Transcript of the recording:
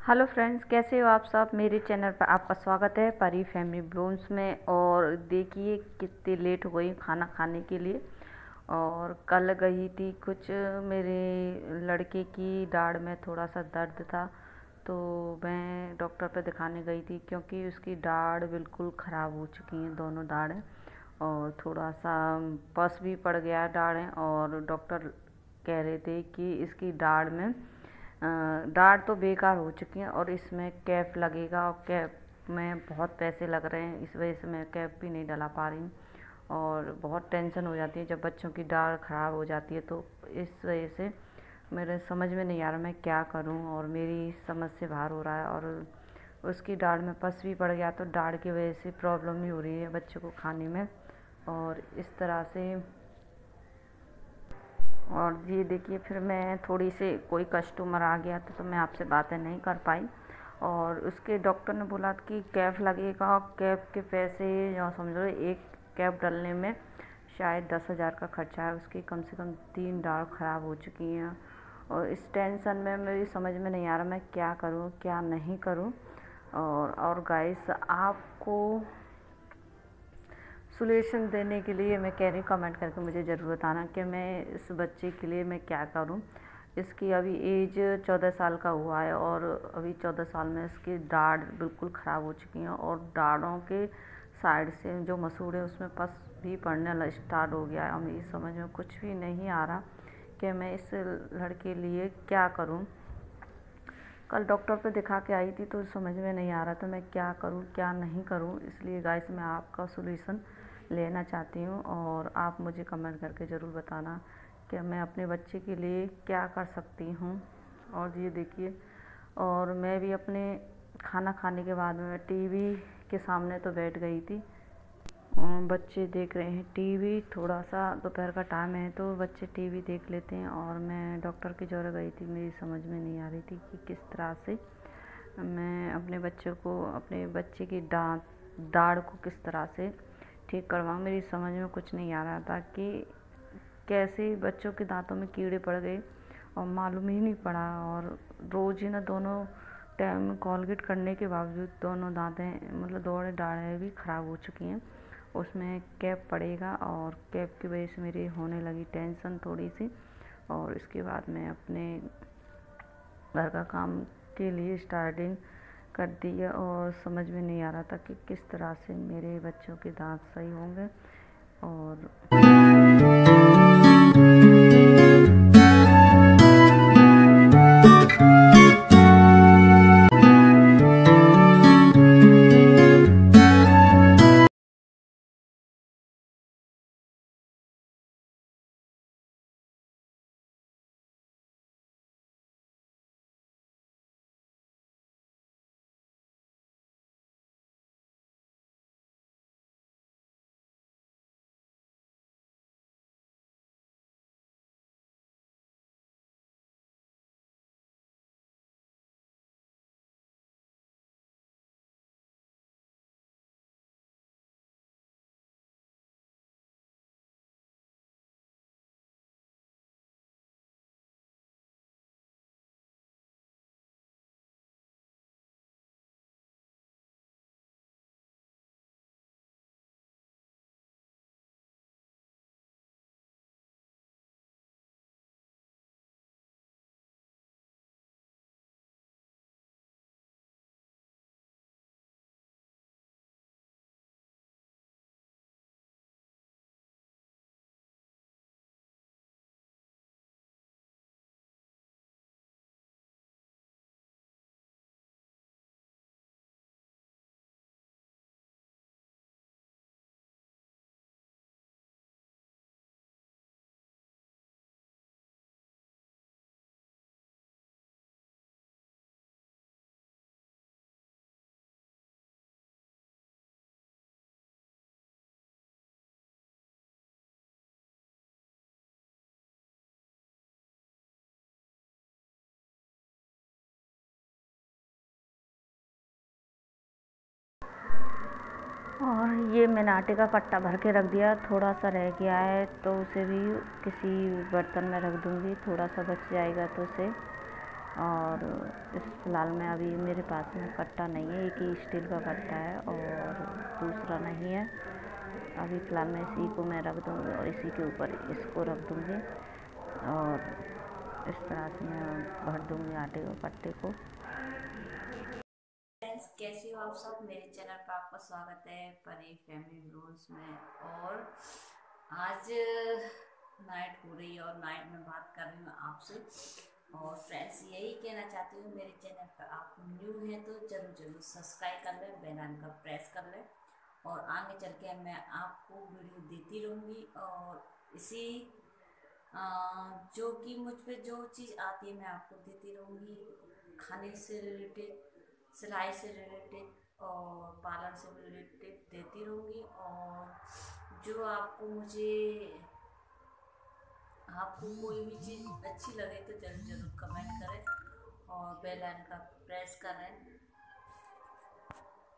Hello friends, कैसे हो आप सब। मेरे चैनल पर आपका स्वागत है परी फैमिली ब्लॉग्स में। और देखिए कितनी लेट हो गई खाना खाने के लिए। और कल गई थी कुछ मेरे लड़के की दाढ़ में थोड़ा सा दर्द था, तो मैं डॉक्टर पर दिखाने गई थी क्योंकि उसकी दाढ़ बिल्कुल ख़राब हो चुकी हैं, दोनों दाढ़ें। और थोड़ा सा पस भी पड़ गया है दाढ़ें। और डॉक्टर कह रहे थे कि इसकी दाढ़ में दाढ़ तो बेकार हो चुकी हैं और इसमें कैप लगेगा, और कैप में बहुत पैसे लग रहे हैं, इस वजह से मैं कैप भी नहीं डला पा रही हूँ। और बहुत टेंशन हो जाती है जब बच्चों की दाढ़ ख़राब हो जाती है, तो इस वजह से मेरे समझ में नहीं आ रहा मैं क्या करूँ। और मेरी समझ से बाहर हो रहा है। और उसकी दाढ़ में पस भी पड़ गया, तो दाढ़ की वजह से प्रॉब्लम भी हो रही है बच्चों को खाने में। और इस तरह से और ये देखिए, फिर मैं थोड़ी सी कोई कस्टमर आ गया तो मैं आपसे बातें नहीं कर पाई। और उसके डॉक्टर ने बोला कि कैप लगेगा, कैप के पैसे या समझ लो एक कैप डालने में शायद 10,000 का खर्चा है। उसकी कम से कम 3 दाढ़ ख़राब हो चुकी हैं। और इस टेंशन में मेरी समझ में नहीं आ रहा मैं क्या करूँ क्या नहीं करूँ। और गाइस, आपको सॉल्यूशन देने के लिए मैं कह रही हूँ, कमेंट करके मुझे ज़रूर बताना कि मैं इस बच्चे के लिए मैं क्या करूँ। इसकी अभी एज 14 साल का हुआ है और अभी 14 साल में इसकी दाढ़ बिल्कुल ख़राब हो चुकी हैं। और दाढ़ों के साइड से जो मसूड़े उसमें पस भी पड़ने स्टार्ट हो गया है। और मेरी समझ में कुछ भी नहीं आ रहा कि मैं इस लड़के के लिए क्या करूँ। कल डॉक्टर पे दिखा के आई थी तो समझ में नहीं आ रहा था मैं क्या करूँ क्या नहीं करूँ। इसलिए गाइस, मैं आपका सॉल्यूशन लेना चाहती हूँ और आप मुझे कमेंट करके ज़रूर बताना कि मैं अपने बच्चे के लिए क्या कर सकती हूँ। और ये देखिए, और मैं भी अपने खाना खाने के बाद में टीवी के सामने तो बैठ गई थी। बच्चे देख रहे हैं टीवी, थोड़ा सा दोपहर का टाइम है तो बच्चे टीवी देख लेते हैं। और मैं डॉक्टर की जोरे गई थी, मेरी समझ में नहीं आ रही थी कि किस तरह से मैं अपने बच्चे की दाढ़ को किस तरह से ठीक करवाऊँ। मेरी समझ में कुछ नहीं आ रहा था कि कैसे बच्चों के दांतों में कीड़े पड़ गए और मालूम ही नहीं पड़ा। और रोज़ ही ना दोनों टाइम कोलगेट करने के बावजूद दोनों दांतें मतलब दोनों दाढ़ें भी ख़राब हो चुकी हैं। उसमें कैप पड़ेगा और कैप की वजह से मेरी होने लगी टेंशन थोड़ी सी। और इसके बाद मैं अपने घर का काम के लिए स्टार्टिंग कर दी है। और समझ में नहीं आ रहा था कि किस तरह से मेरे बच्चों के दांत सही होंगे। और ये मैंने आटे का कट्टा भर के रख दिया, थोड़ा सा रह गया है तो उसे भी किसी बर्तन में रख दूँगी। थोड़ा सा बच जाएगा तो उसे और इस फ़िलहाल में अभी मेरे पास में कट्टा नहीं है, एक ही स्टील का कट्टा है और दूसरा नहीं है। अभी फ़िलहाल मैं इसी को मैं रख दूँगी और इसी के ऊपर इसको रख दूँगी और इस तरह से मैं भर दूँगी आटे को कट्टे को। फ्रेंड्स, कैसे हो आप सब? मेरे चैनल पर आपका स्वागत है परी फैमिली ब्लॉग्स में। और आज नाइट हो रही है और नाइट में बात कर रही हूँ आपसे। और फ्रेंड्स, यही कहना चाहती हूँ, मेरे चैनल पर आप न्यू हैं तो जरूर सब्सक्राइब कर लें, बेल आइकन का प्रेस कर लें और आगे चल के मैं आपको वीडियो देती रहूँगी। और इसी जो कि मुझ पे जो चीज़ आती है मैं आपको देती रहूँगी, खाने से रिलेटेड, सिलाई से रिलेटेड और पार्लर से रिलेटेड देती रहूँगी। और जो आपको कोई भी चीज़ अच्छी लगे तो जरूर कमेंट करें और बेल आइकन का प्रेस करें